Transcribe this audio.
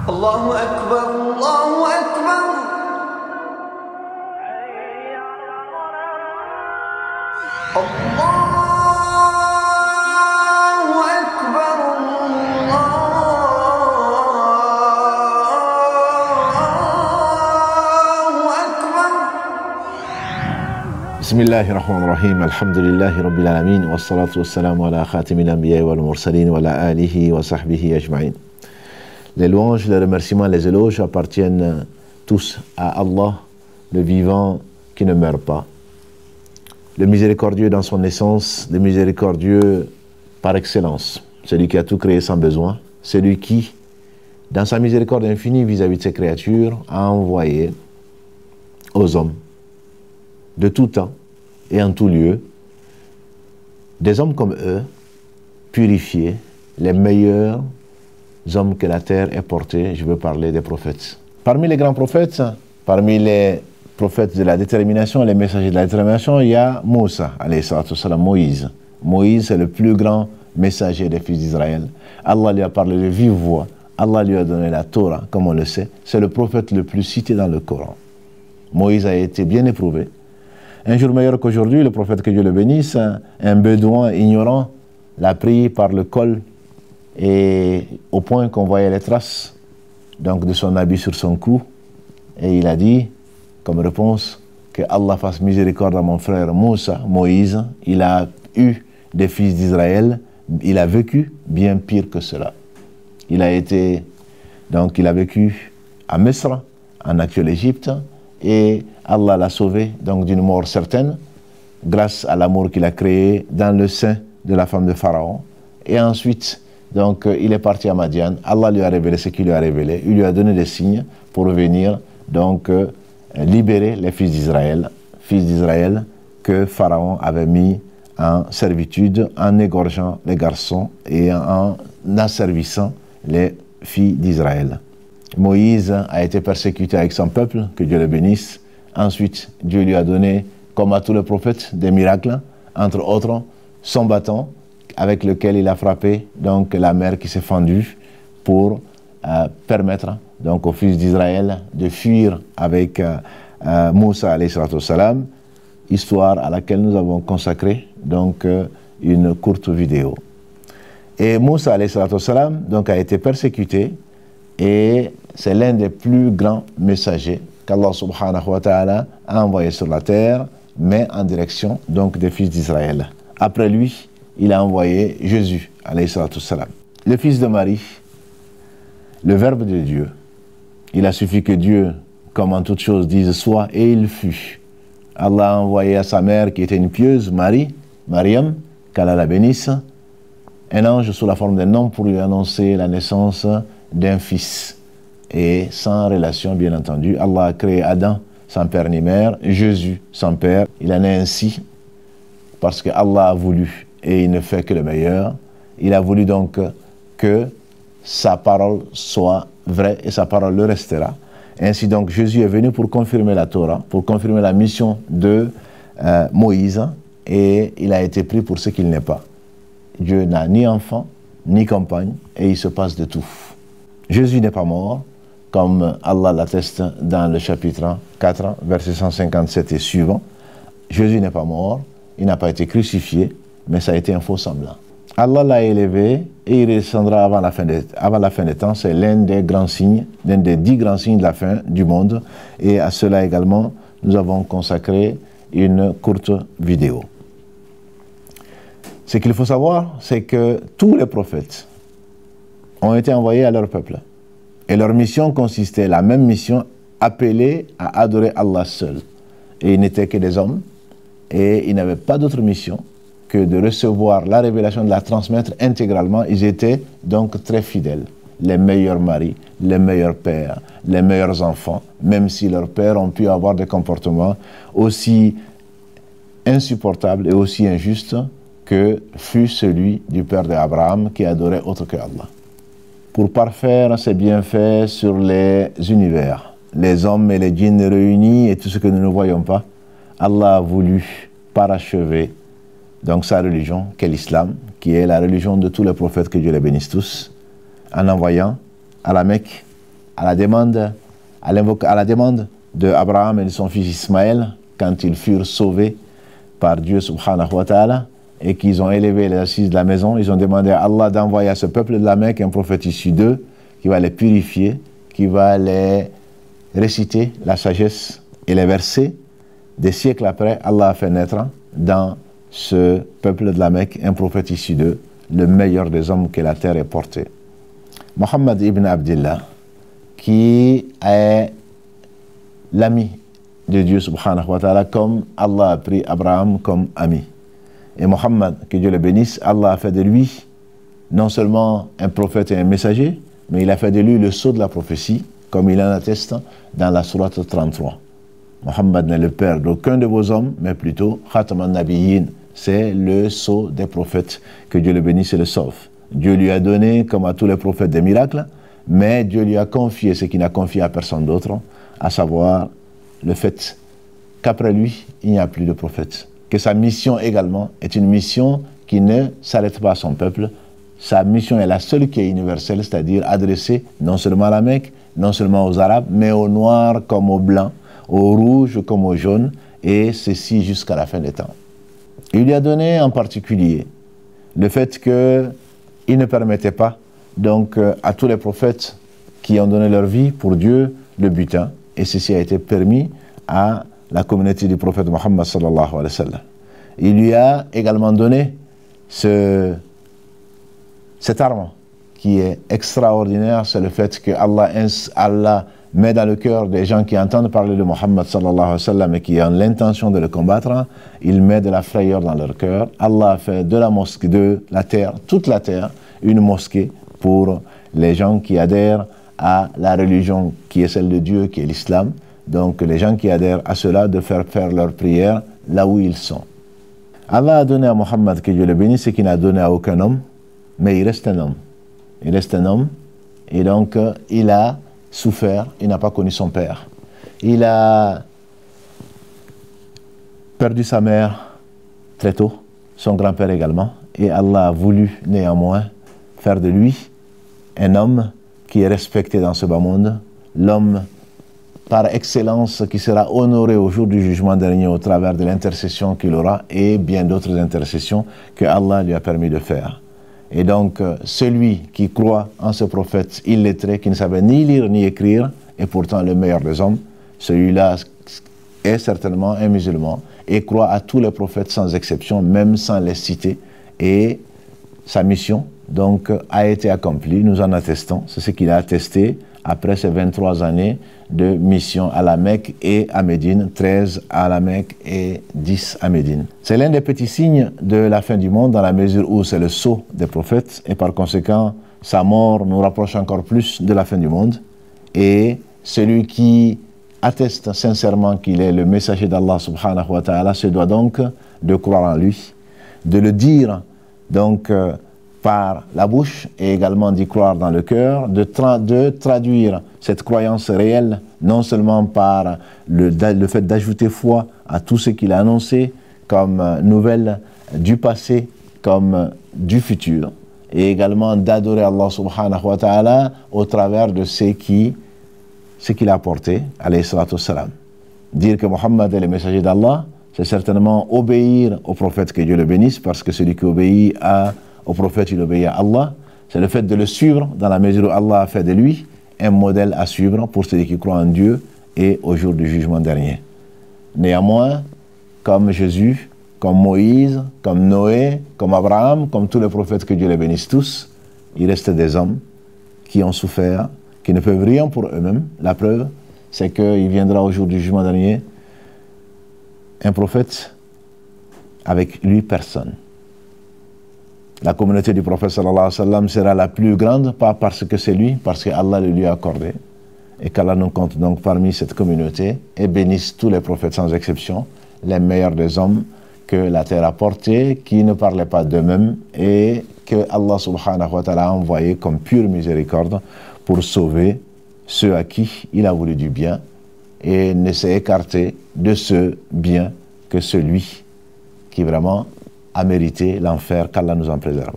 الله أكبر الله أكبر الله أكبر الله أكبر. بسم الله الرحمن الرحيم الحمد لله رب العالمين والصلاة والسلام على خاتم الأنبياء والمرسلين وعلى آله وصحبه أجمعين. Les louanges, les remerciements, les éloges appartiennent tous à Allah, le vivant qui ne meurt pas, le miséricordieux dans son essence, le miséricordieux par excellence, celui qui a tout créé sans besoin, celui qui, dans sa miséricorde infinie vis-à-vis de ses créatures, a envoyé aux hommes de tout temps et en tout lieu des hommes comme eux, purifiés, les meilleurs hommes que la terre ait portés. Je veux parler des prophètes. Parmi les grands prophètes, parmi les prophètes de la détermination, les messagers de la détermination, il y a Moussa, alayhi salatu wassalam, Moïse. Moïse, c'est le plus grand messager des fils d'Israël. Allah lui a parlé de vive voix. Allah lui a donné la Torah, comme on le sait. C'est le prophète le plus cité dans le Coran. Moïse a été bien éprouvé. Un jour meilleur qu'aujourd'hui, le prophète, que Dieu le bénisse, un bédouin ignorant l'a pris par le col et au point qu'on voyait les traces donc de son habit sur son cou, et il a dit comme réponse que Allah fasse miséricorde à mon frère Moussa, Moïse. Il a eu des fils d'Israël, il a vécu bien pire que cela. Il a vécu à Misra, en actuelle Égypte, et Allah l'a sauvé donc d'une mort certaine grâce à l'amour qu'il a créé dans le sein de la femme de Pharaon. Et ensuite donc il est parti à Madian. Allah lui a révélé ce qu'il lui a révélé. Il lui a donné des signes pour venir donc libérer les fils d'Israël que Pharaon avait mis en servitude en égorgeant les garçons et en asservissant les filles d'Israël. Moïse a été persécuté avec son peuple, que Dieu le bénisse. Ensuite, Dieu lui a donné, comme à tous les prophètes, des miracles, entre autres son bâton avec lequel il a frappé donc la mer qui s'est fendue pour permettre donc aux fils d'Israël de fuir avec Moussa alayhi salatu wassalam, histoire à laquelle nous avons consacré donc une courte vidéo. Et Moussa alayhi salatu wassalam donc a été persécuté, et c'est l'un des plus grands messagers qu'Allah subhanahu wa ta'ala a envoyé sur la terre, mais en direction donc des fils d'Israël. Après lui, il a envoyé Jésus, alayhi salatu wassalam, le fils de Marie, le Verbe de Dieu. Il a suffi que Dieu, comme en toute chose, dise soit, et il fut. Allah a envoyé à sa mère, qui était une pieuse, Mariam, qu'Allah la bénisse, un ange sous la forme d'un homme pour lui annoncer la naissance d'un fils. Et sans relation, bien entendu. Allah a créé Adam sans père ni mère, Jésus sans père. Il en est ainsi parce que Allah a voulu, et il ne fait que le meilleur. Il a voulu donc que sa parole soit vraie, et sa parole le restera. Ainsi donc Jésus est venu pour confirmer la Torah, pour confirmer la mission de Moïse, et il a été pris pour ce qu'il n'est pas. Dieu n'a ni enfant, ni compagne, et il se passe de tout. Jésus n'est pas mort, comme Allah l'atteste dans le chapitre 4, verset 157 et suivant. Jésus n'est pas mort, il n'a pas été crucifié, mais ça a été un faux semblant. Allah l'a élevé et il descendra avant la fin des temps. C'est l'un des grands signes, l'un des 10 grands signes de la fin du monde. Et à cela également, nous avons consacré une courte vidéo. Ce qu'il faut savoir, c'est que tous les prophètes ont été envoyés à leur peuple. Et leur mission consistait, la même mission, appelée à adorer Allah seul. Et ils n'étaient que des hommes, et ils n'avaient pas d'autre mission que de recevoir la révélation, de la transmettre intégralement. Ils étaient donc très fidèles. Les meilleurs maris, les meilleurs pères, les meilleurs enfants, même si leurs pères ont pu avoir des comportements aussi insupportables et aussi injustes que fut celui du père d'Abraham qui adorait autre que Allah. Pour parfaire ses bienfaits sur les univers, les hommes et les djinns réunis et tout ce que nous ne voyons pas, Allah a voulu parachever donc sa religion, qu'est l'islam, qui est la religion de tous les prophètes, que Dieu les bénisse tous, en envoyant à la Mecque à la demande de Abraham et de son fils Ismaël, quand ils furent sauvés par Dieu subhanahu wa ta'ala, et qu'ils ont élevé les assises de la maison, ils ont demandé à Allah d'envoyer à ce peuple de la Mecque un prophète issu d'eux, qui va les purifier, qui va les réciter la sagesse et les versets. Des siècles après, Allah a fait naître dans ce peuple de la Mecque un prophète issu d'eux, le meilleur des hommes que la terre ait porté. Muhammad ibn Abdillah, qui est l'ami de Dieu subhanahu wa ta'ala, comme Allah a pris Abraham comme ami. Et Muhammad, que Dieu le bénisse, Allah a fait de lui non seulement un prophète et un messager, mais il a fait de lui le sceau de la prophétie, comme il en atteste dans la sourate 33. Muhammad n'est le père d'aucun de vos hommes, mais plutôt Khataman Nabiyyin, c'est le sceau des prophètes, que Dieu le bénisse et le sauve. Dieu lui a donné, comme à tous les prophètes, des miracles, mais Dieu lui a confié ce qu'il n'a confié à personne d'autre, à savoir le fait qu'après lui, il n'y a plus de prophète. Que sa mission également est une mission qui ne s'arrête pas à son peuple. Sa mission est la seule qui est universelle, c'est-à-dire adressée non seulement à la Mecque, non seulement aux Arabes, mais aux Noirs comme aux Blancs, aux Rouges comme aux Jaunes, et ceci jusqu'à la fin des temps. Il lui a donné en particulier le fait qu'il ne permettait pas donc à tous les prophètes qui ont donné leur vie pour Dieu le butin, et ceci a été permis à la communauté du prophète Muhammad sallallahu alayhi wa sallam. Il lui a également donné cette arme qui est extraordinaire, c'est le fait que Allah met dans le cœur des gens qui entendent parler de Muhammad sallallahu alayhi wa sallam et qui ont l'intention de le combattre, il met de la frayeur dans leur cœur. Allah a fait de la mosquée, de la terre, toute la terre, une mosquée pour les gens qui adhèrent à la religion qui est celle de Dieu, qui est l'islam. Donc les gens qui adhèrent à cela, de faire leurs prières là où ils sont. Allah a donné à Muhammad, que Dieu le bénisse, ce qu'il n'a donné à aucun homme, mais il reste un homme. Il reste un homme, et donc il a souffert, il n'a pas connu son père. Il a perdu sa mère très tôt, son grand-père également, et Allah a voulu néanmoins faire de lui un homme qui est respecté dans ce bas monde, l'homme par excellence qui sera honoré au jour du jugement dernier au travers de l'intercession qu'il aura et bien d'autres intercessions que Allah lui a permis de faire. Et donc, celui qui croit en ce prophète illettré, qui ne savait ni lire ni écrire, et pourtant le meilleur des hommes, celui-là est certainement un musulman et croit à tous les prophètes sans exception, même sans les citer. Et sa mission, donc, a été accomplie, nous en attestons. C'est ce qu'il a attesté après ces 23 années de mission à la Mecque et à Médine, 13 à la Mecque et 10 à Médine. C'est l'un des petits signes de la fin du monde dans la mesure où c'est le sceau des prophètes et par conséquent sa mort nous rapproche encore plus de la fin du monde. Et celui qui atteste sincèrement qu'il est le messager d'Allah subhanahu wa ta'ala se doit donc de croire en lui, de le dire donc par la bouche et également d'y croire dans le cœur, de traduire cette croyance réelle, non seulement par le fait d'ajouter foi à tout ce qu'il a annoncé comme nouvelle du passé, comme du futur, et également d'adorer Allah subhanahu wa ta'ala au travers de ce qu'il a apporté, alayhi salatu wassalam. Dire que Muhammad est le messager d'Allah, c'est certainement obéir au prophète, que Dieu le bénisse, parce que celui qui obéit au prophète, il obéit à Allah. C'est le fait de le suivre dans la mesure où Allah a fait de lui un modèle à suivre pour celui qui croit en Dieu et au jour du jugement dernier. Néanmoins, comme Jésus, comme Moïse, comme Noé, comme Abraham, comme tous les prophètes, que Dieu les bénisse tous, il reste des hommes qui ont souffert, qui ne peuvent rien pour eux-mêmes. La preuve, c'est qu'il viendra au jour du jugement dernier un prophète, avec lui personne. La communauté du prophète sallallahu alayhi wa sallam sera la plus grande, pas parce que c'est lui, parce que Allah le lui a accordé. Et qu'Allah nous compte donc parmi cette communauté et bénisse tous les prophètes sans exception, les meilleurs des hommes que la terre a portés, qui ne parlaient pas d'eux-mêmes et que Allah subhanahu wa ta'ala a envoyé comme pure miséricorde pour sauver ceux à qui il a voulu du bien et ne s'est écarté de ce bien que celui qui vraiment a mérité l'enfer, qu'Allah nous en préserve.